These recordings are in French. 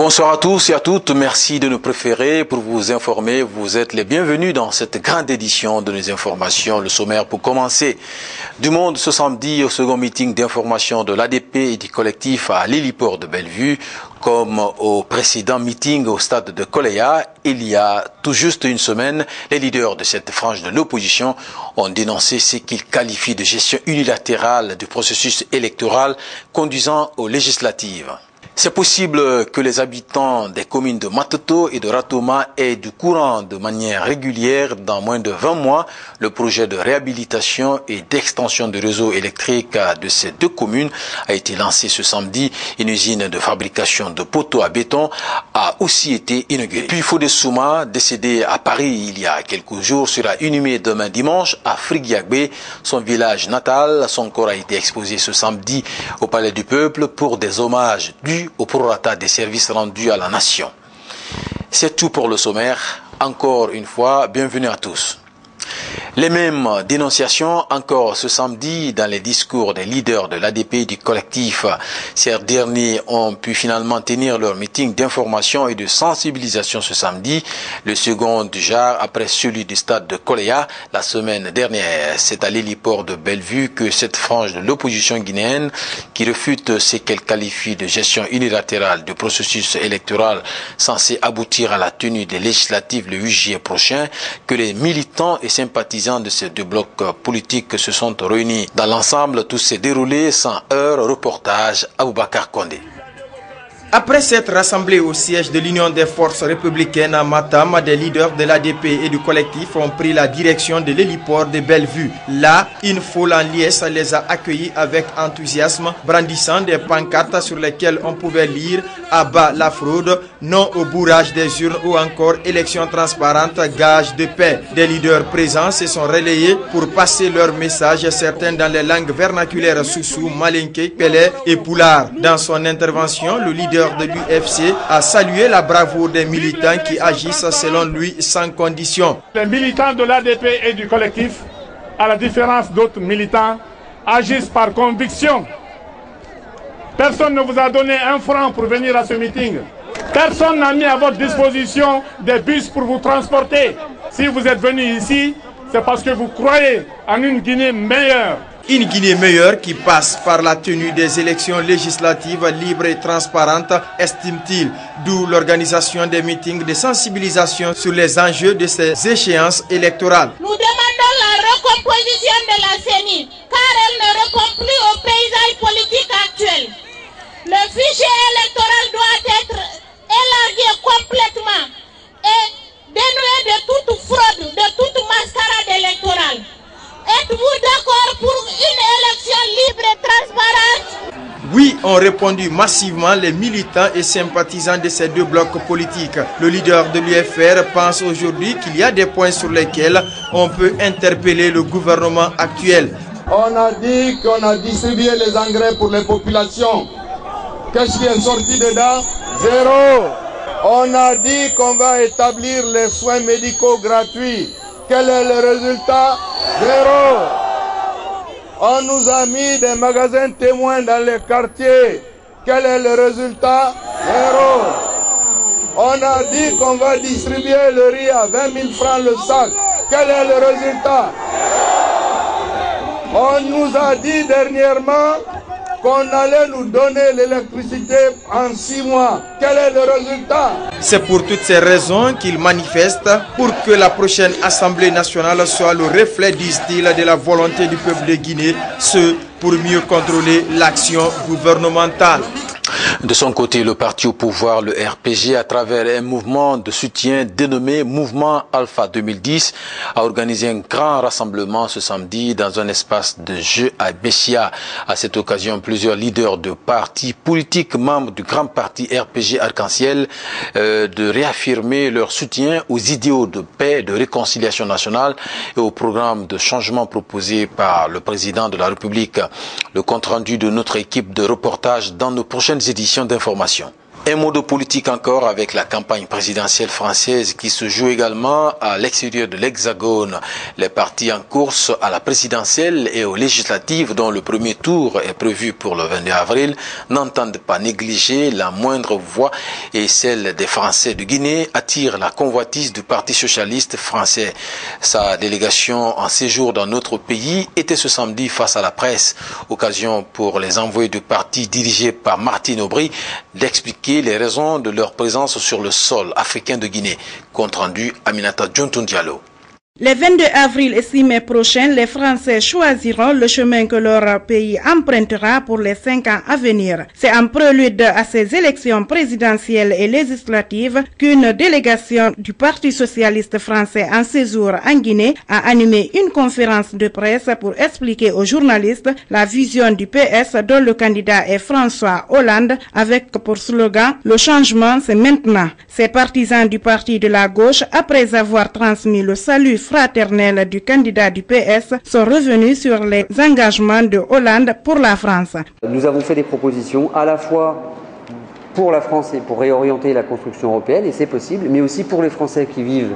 Bonsoir à tous et à toutes, merci de nous préférer pour vous informer. Vous êtes les bienvenus dans cette grande édition de nos informations. Le sommaire pour commencer. Du monde ce samedi au second meeting d'information de l'ADP et du collectif à l'héliport de Bellevue. Comme au précédent meeting au stade de Koleya, il y a tout juste une semaine, les leaders de cette frange de l'opposition ont dénoncé ce qu'ils qualifient de gestion unilatérale du processus électoral conduisant aux législatives. C'est possible que les habitants des communes de Matoto et de Ratoma aient du courant de manière régulière dans moins de 20 mois. Le projet de réhabilitation et d'extension du réseau électrique de ces deux communes a été lancé ce samedi. Une usine de fabrication de poteaux à béton a aussi été inaugurée. Puis Fodé Souma, décédé à Paris il y a quelques jours, sera inhumé demain dimanche à Frigiagbe, son village natal. Son corps a été exposé ce samedi au Palais du Peuple pour des hommages dus au prorata des services rendus à la nation. C'est tout pour le sommaire. Encore une fois, bienvenue à tous. Les mêmes dénonciations encore ce samedi dans les discours des leaders de l'ADP et du collectif. Ces derniers ont pu finalement tenir leur meeting d'information et de sensibilisation ce samedi, le second du genre après celui du stade de Koleya la semaine dernière. C'est à l'héliport de Bellevue que cette frange de l'opposition guinéenne, qui refute ce qu'elle qualifie de gestion unilatérale du processus électoral censé aboutir à la tenue des législatives le 8 juillet prochain, que les militants et sympathisants de ces deux blocs politiques se sont réunis. Dans l'ensemble, tout s'est déroulé sans heurts. Reportage Aboubakar Kondé. Après s'être rassemblés au siège de l'Union des forces républicaines à Matam, des leaders de l'ADP et du collectif ont pris la direction de l'héliport de Bellevue. Là, une foule en liesse les a accueillis avec enthousiasme, brandissant des pancartes sur lesquelles on pouvait lire « Abat la fraude »,« Non au bourrage des urnes » ou encore « Élection transparente, gage de paix ». Des leaders présents se sont relayés pour passer leur message, certains dans les langues vernaculaires Soussou, Malinké, Pelé et Poulard. Dans son intervention, le leader de l'UFC a salué la bravoure des militants qui agissent selon lui sans condition. Les militants de l'ADP et du collectif, à la différence d'autres militants, agissent par conviction. Personne ne vous a donné un franc pour venir à ce meeting. Personne n'a mis à votre disposition des bus pour vous transporter. Si vous êtes venus ici, c'est parce que vous croyez en une Guinée meilleure. Une Guinée meilleure qui passe par la tenue des élections législatives libres et transparentes, estime-t-il, d'où l'organisation des meetings de sensibilisation sur les enjeux de ces échéances électorales. Nous demandons la recomposition de la CENI, car elle ne répond plus au paysage politique actuel. Le fichier électoral doit être élargi complètement et dénué de toute fraude, de toute mascarade électorale. Êtes-vous d'accord pour une élection libre et transparente? Oui, ont répondu massivement les militants et sympathisants de ces deux blocs politiques. Le leader de l'UFR pense aujourd'hui qu'il y a des points sur lesquels on peut interpeller le gouvernement actuel. On a dit qu'on a distribué les engrais pour les populations. Qu'est-ce qui est sorti dedans? Zéro. On a dit qu'on va établir les soins médicaux gratuits. Quel est le résultat? Zéro. On nous a mis des magasins témoins dans les quartiers. Quel est le résultat? Zéro. On a dit qu'on va distribuer le riz à 20 000 francs le sac. Quel est le résultat? On nous a dit dernièrement qu'on allait nous donner l'électricité en 6 mois. Quel est le résultat? C'est pour toutes ces raisons qu'il manifeste pour que la prochaine Assemblée nationale soit le reflet, disent-ils, de la volonté du peuple de Guinée, ce pour mieux contrôler l'action gouvernementale. De son côté, le parti au pouvoir, le RPG, à travers un mouvement de soutien dénommé Mouvement Alpha 2010, a organisé un grand rassemblement ce samedi dans un espace de jeu à Bessia. À cette occasion, plusieurs leaders de partis politiques, membres du grand parti RPG Arc-en-Ciel, de réaffirmer leur soutien aux idéaux de paix, de réconciliation nationale et au programme de changement proposé par le président de la République. Le compte rendu de notre équipe de reportage dans nos prochaines éditions d'information. Un mot de politique encore avec la campagne présidentielle française qui se joue également à l'extérieur de l'Hexagone. Les partis en course à la présidentielle et aux législatives, dont le premier tour est prévu pour le 22 avril, n'entendent pas négliger la moindre voix, et celle des Français de Guinée attire la convoitise du Parti socialiste français. Sa délégation en séjour dans notre pays était ce samedi face à la presse, occasion pour les envoyés du parti dirigés par Martine Aubry d'expliquer les raisons de leur présence sur le sol africain de Guinée. Compte rendu Aminata Djontun Diallo. Les 22 avril et 6 mai prochains, les Français choisiront le chemin que leur pays empruntera pour les 5 ans à venir. C'est en prélude à ces élections présidentielles et législatives qu'une délégation du Parti socialiste français en séjour en Guinée a animé une conférence de presse pour expliquer aux journalistes la vision du PS dont le candidat est François Hollande avec pour slogan « Le changement, c'est maintenant ». Ces partisans du parti de la gauche, après avoir transmis le salut fraternel du candidat du PS, sont revenus sur les engagements de Hollande pour la France. Nous avons fait des propositions à la fois pour la France et pour réorienter la construction européenne, et c'est possible, mais aussi pour les Français qui vivent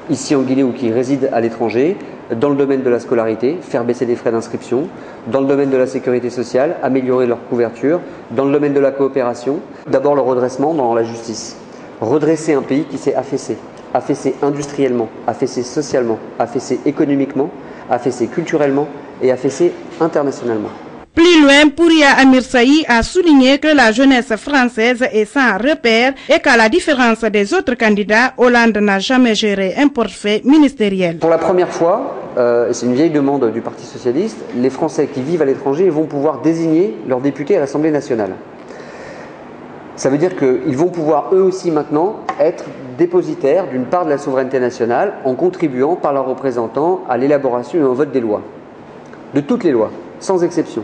ici en Guinée ou qui résident à l'étranger, dans le domaine de la scolarité, faire baisser les frais d'inscription, dans le domaine de la sécurité sociale, améliorer leur couverture, dans le domaine de la coopération, d'abord le redressement dans la justice. Redresser un pays qui s'est affaissé industriellement, affaissé socialement, affaissé économiquement, affaissé culturellement et affaissé internationalement. Plus loin, Pouria Amir Saï a souligné que la jeunesse française est sans repère et qu'à la différence des autres candidats, Hollande n'a jamais géré un portefeuille ministériel. Pour la première fois, c'est une vieille demande du Parti socialiste, les Français qui vivent à l'étranger vont pouvoir désigner leurs députés à l'Assemblée nationale. Ça veut dire qu'ils vont pouvoir eux aussi maintenant être dépositaires d'une part de la souveraineté nationale en contribuant par leurs représentants à l'élaboration et au vote des lois. De toutes les lois, sans exception.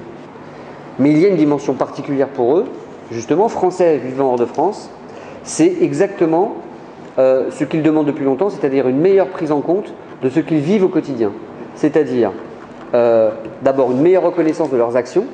Mais il y a une dimension particulière pour eux, justement, Français vivant hors de France, c'est exactement ce qu'ils demandent depuis longtemps, c'est-à-dire une meilleure prise en compte de ce qu'ils vivent au quotidien. C'est-à-dire d'abord une meilleure reconnaissance de leurs actions,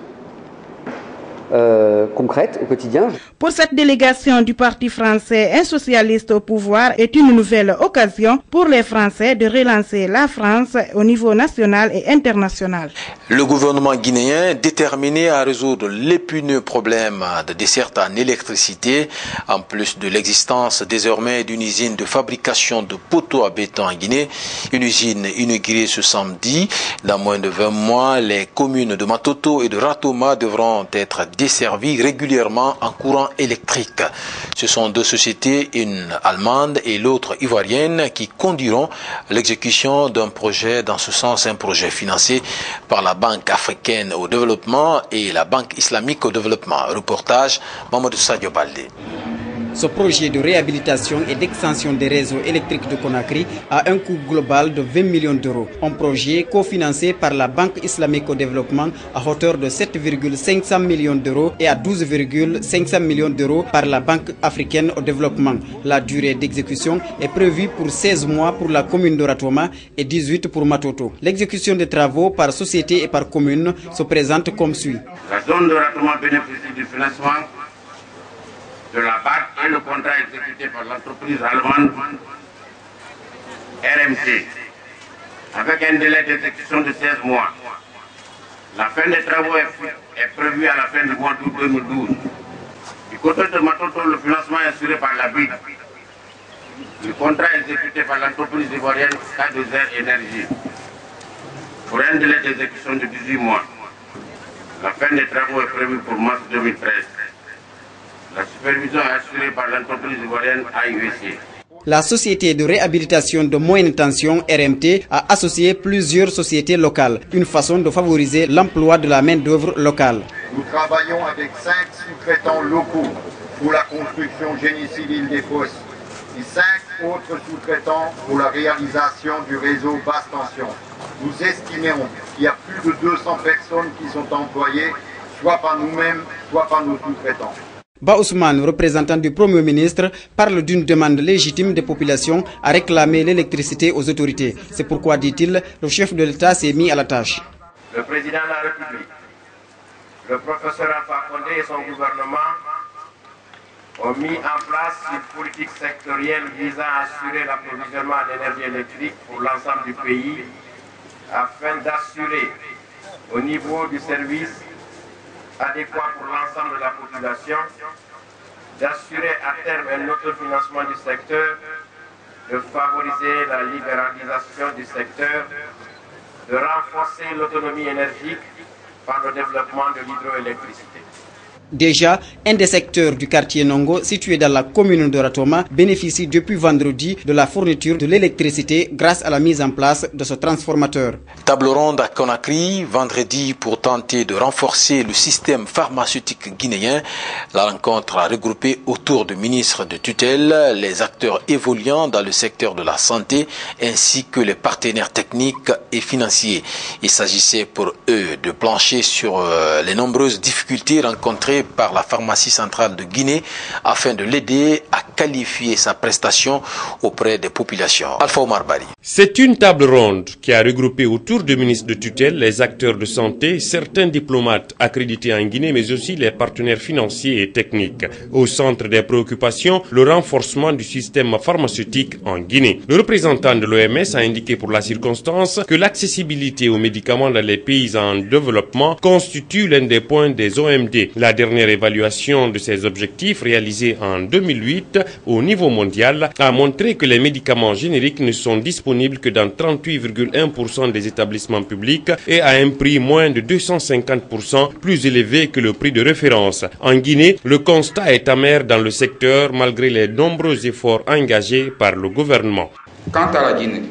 concrètes au quotidien. Pour cette délégation du Parti français, un socialiste au pouvoir est une nouvelle occasion pour les Français de relancer la France au niveau national et international. Le gouvernement guinéen, déterminé à résoudre l'épineux problème de desserte en électricité, en plus de l'existence désormais d'une usine de fabrication de poteaux à béton en Guinée, une usine inaugurée ce samedi. Dans moins de 20 mois, les communes de Matoto et de Ratoma devront être desservies régulièrement en courant électrique. Ce sont deux sociétés, une allemande et l'autre ivoirienne, qui conduiront l'exécution d'un projet dans ce sens, un projet financé par la Banque africaine au développement et la Banque islamique au développement. Reportage Mamadou Sadio Baldé. Ce projet de réhabilitation et d'extension des réseaux électriques de Conakry a un coût global de 20 millions d'euros. Un projet cofinancé par la Banque islamique au développement à hauteur de 7,500 millions d'euros et à 12,500 millions d'euros par la Banque africaine au développement. La durée d'exécution est prévue pour 16 mois pour la commune de Ratoma et 18 pour Matoto. L'exécution des travaux par société et par commune se présente comme suit. La zone de Ratoma bénéficie du financement de la BAC et le contrat exécuté par l'entreprise allemande RMC, avec un délai d'exécution de 16 mois. La fin des travaux est prévue à la fin du mois d'août 2012. Du côté de Matoto, le financement est assuré par la BID. Le contrat exécuté par l'entreprise ivoirienne K2R Énergie pour un délai d'exécution de 18 mois. La fin des travaux est prévue pour mars 2013. La supervision est assurée par l'entreprise ivoirienne AIVC. La société de réhabilitation de moyenne tension RMT a associé plusieurs sociétés locales, une façon de favoriser l'emploi de la main-d'œuvre locale. Nous travaillons avec 5 sous-traitants locaux pour la construction génie civil des fosses et 5 autres sous-traitants pour la réalisation du réseau basse tension. Nous estimons qu'il y a plus de 200 personnes qui sont employées, soit par nous-mêmes, soit par nos sous-traitants. Ba Ousmane, représentant du Premier ministre, parle d'une demande légitime des populations à réclamer l'électricité aux autorités. C'est pourquoi, dit-il, le chef de l'État s'est mis à la tâche. Le président de la République, le professeur Alpha Condé et son gouvernement ont mis en place une politique sectorielle visant à assurer l'approvisionnement en énergie électrique pour l'ensemble du pays afin d'assurer au niveau du service adéquat pour l'ensemble de la population, d'assurer à terme un autofinancement du secteur, de favoriser la libéralisation du secteur, de renforcer l'autonomie énergique par le développement de l'hydroélectricité. Déjà, un des secteurs du quartier Nongo, situé dans la commune de Ratoma, bénéficie depuis vendredi de la fourniture de l'électricité grâce à la mise en place de ce transformateur. Table ronde à Conakry, vendredi, pour tenter de renforcer le système pharmaceutique guinéen. La rencontre a regroupé autour du ministre de tutelle les acteurs évoluant dans le secteur de la santé ainsi que les partenaires techniques et financiers. Il s'agissait pour eux de plancher sur les nombreuses difficultés rencontrées par la pharmacie centrale de Guinée afin de l'aider à qualifier sa prestation auprès des populations. Alpha Omar Bari. C'est une table ronde qui a regroupé autour du ministre de tutelle les acteurs de santé, certains diplomates accrédités en Guinée, mais aussi les partenaires financiers et techniques. Au centre des préoccupations, le renforcement du système pharmaceutique en Guinée. Le représentant de l'OMS a indiqué pour la circonstance que l'accessibilité aux médicaments dans les pays en développement constitue l'un des points des OMD. La dernière évaluation de ces objectifs, réalisée en 2008 au niveau mondial, a montré que les médicaments génériques ne sont disponibles que dans 38,1% des établissements publics et à un prix moins de 250% plus élevé que le prix de référence. En Guinée, le constat est amer dans le secteur malgré les nombreux efforts engagés par le gouvernement. Quant à la Guinée,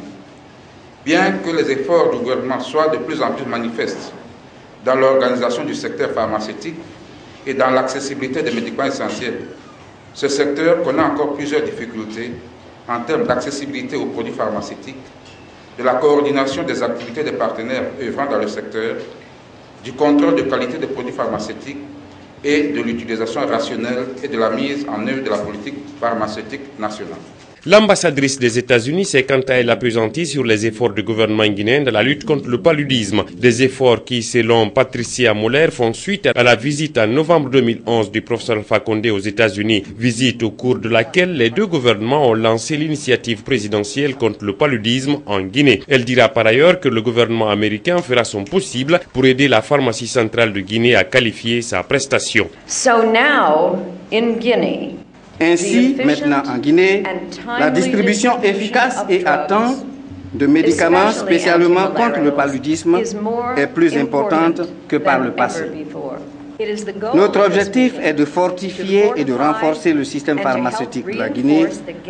bien que les efforts du gouvernement soient de plus en plus manifestes dans l'organisation du secteur pharmaceutique et dans l'accessibilité des médicaments essentiels, ce secteur connaît encore plusieurs difficultés en termes d'accessibilité aux produits pharmaceutiques, de la coordination des activités des partenaires œuvrant dans le secteur, du contrôle de qualité des produits pharmaceutiques et de l'utilisation rationnelle et de la mise en œuvre de la politique pharmaceutique nationale. L'ambassadrice des États-Unis s'est quant à elle appesantie sur les efforts du gouvernement guinéen dans la lutte contre le paludisme. Des efforts qui, selon Patricia Moller, font suite à la visite en novembre 2011 du professeur Alpha Condé aux États-Unis. Visite au cours de laquelle les deux gouvernements ont lancé l'initiative présidentielle contre le paludisme en Guinée. Elle dira par ailleurs que le gouvernement américain fera son possible pour aider la pharmacie centrale de Guinée à qualifier sa prestation. So now, in Guinea, ainsi, maintenant en Guinée, la distribution efficace et à temps de médicaments spécialement contre le paludisme est plus importante que par le passé. Notre objectif est de fortifier et de renforcer le système pharmaceutique de la Guinée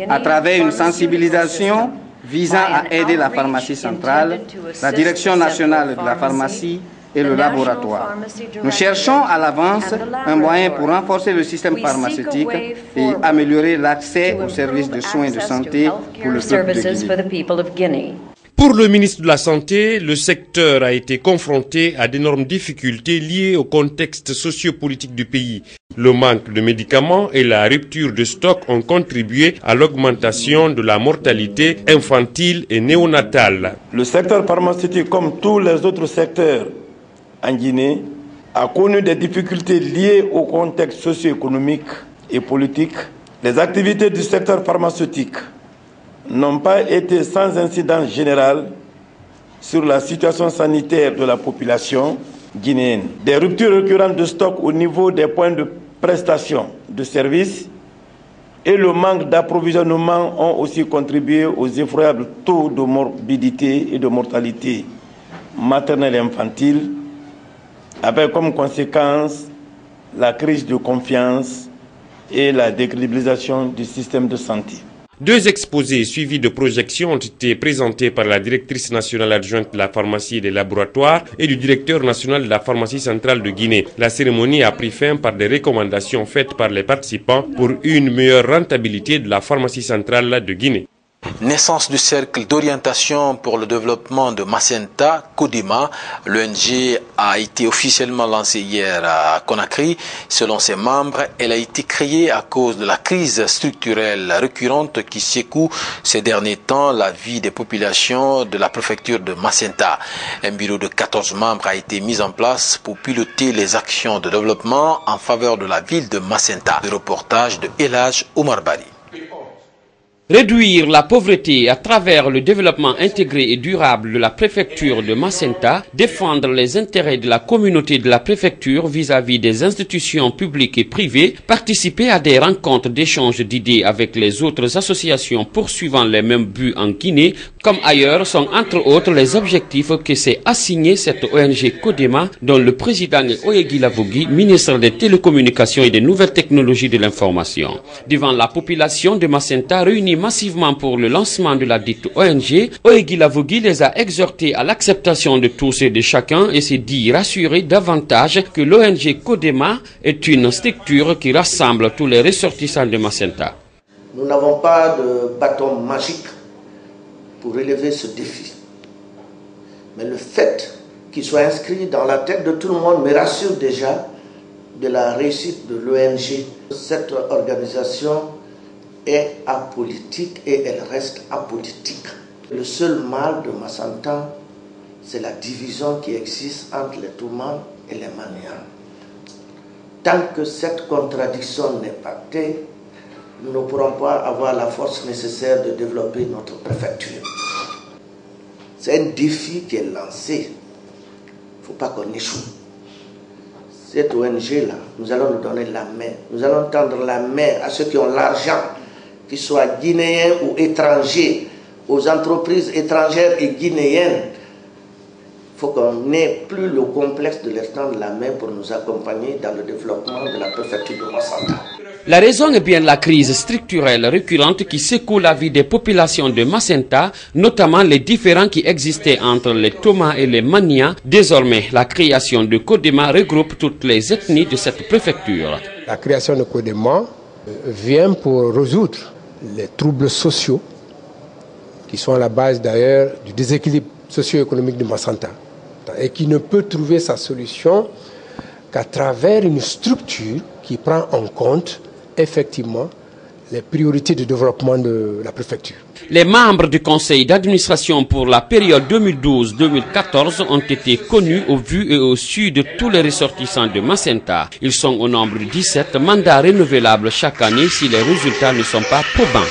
à travers une sensibilisation visant à aider la pharmacie centrale, la Direction nationale de la pharmacie et le laboratoire. Nous cherchons à l'avance un moyen pour renforcer le système pharmaceutique et améliorer l'accès aux services de soins de santé pour le peuple de Guinée. Pour le ministre de la Santé, le secteur a été confronté à d'énormes difficultés liées au contexte sociopolitique du pays. Le manque de médicaments et la rupture de stock ont contribué à l'augmentation de la mortalité infantile et néonatale. Le secteur pharmaceutique, comme tous les autres secteurs en Guinée, a connu des difficultés liées au contexte socio-économique et politique. Les activités du secteur pharmaceutique n'ont pas été sans incidence général sur la situation sanitaire de la population guinéenne. Des ruptures récurrentes de stock au niveau des points de prestation de services et le manque d'approvisionnement ont aussi contribué aux effroyables taux de morbidité et de mortalité maternelle et infantile, avec comme conséquence la crise de confiance et la décrédibilisation du système de santé. Deux exposés suivis de projections ont été présentés par la directrice nationale adjointe de la pharmacie et des laboratoires et du directeur national de la pharmacie centrale de Guinée. La cérémonie a pris fin par des recommandations faites par les participants pour une meilleure rentabilité de la pharmacie centrale de Guinée. Naissance du cercle d'orientation pour le développement de Macenta, CODEMA. L'ONG a été officiellement lancée hier à Conakry. Selon ses membres, elle a été créée à cause de la crise structurelle récurrente qui secoue ces derniers temps la vie des populations de la préfecture de Macenta. Un bureau de 14 membres a été mis en place pour piloter les actions de développement en faveur de la ville de Macenta. Le reportage de Elhaj Omar Bari. Réduire la pauvreté à travers le développement intégré et durable de la préfecture de Macenta, défendre les intérêts de la communauté de la préfecture vis-à-vis des institutions publiques et privées, participer à des rencontres d'échange d'idées avec les autres associations poursuivant les mêmes buts en Guinée, comme ailleurs, sont entre autres les objectifs que s'est assigné cette ONG CODEMA, dont le président est Oyegui Lavogui, ministre des Télécommunications et des Nouvelles Technologies de l'Information. Devant la population de Macenta réunie massivement pour le lancement de la dite ONG, Oyegui Lavogui les a exhortés à l'acceptation de tous et de chacun et s'est dit rassuré davantage que l'ONG CODEMA est une structure qui rassemble tous les ressortissants de Macenta. Nous n'avons pas de bâton magique pour relever ce défi. Mais le fait qu'il soit inscrit dans la tête de tout le monde me rassure déjà de la réussite de l'ONG. Cette organisation est apolitique et elle reste apolitique. Le seul mal de Macenta, c'est la division qui existe entre les Toumans et les Manians. Tant que cette contradiction n'est pas actée, nous ne pourrons pas avoir la force nécessaire de développer notre préfecture. C'est un défi qui est lancé. Il ne faut pas qu'on échoue. Cette ONG-là, nous allons nous donner la main. Nous allons tendre la main à ceux qui ont l'argent, qu'ils soient guinéens ou étrangers, aux entreprises étrangères et guinéennes. Il faut qu'on n'ait plus le complexe de leur tendre la main pour nous accompagner dans le développement de la préfecture de Macenta. La raison est bien la crise structurelle récurrente qui secoue la vie des populations de Macenta, notamment les différends qui existaient entre les Tomas et les Manians. Désormais, la création de CODEMA regroupe toutes les ethnies de cette préfecture. La création de CODEMA vient pour résoudre les troubles sociaux qui sont à la base d'ailleurs du déséquilibre socio-économique de Macenta et qui ne peut trouver sa solution qu'à travers une structure qui prend en compte effectivement les priorités de développement de la préfecture. Les membres du conseil d'administration pour la période 2012-2014 ont été connus au vu et au su de tous les ressortissants de Macenta. Ils sont au nombre de 17 mandats renouvelables chaque année si les résultats ne sont pas probants.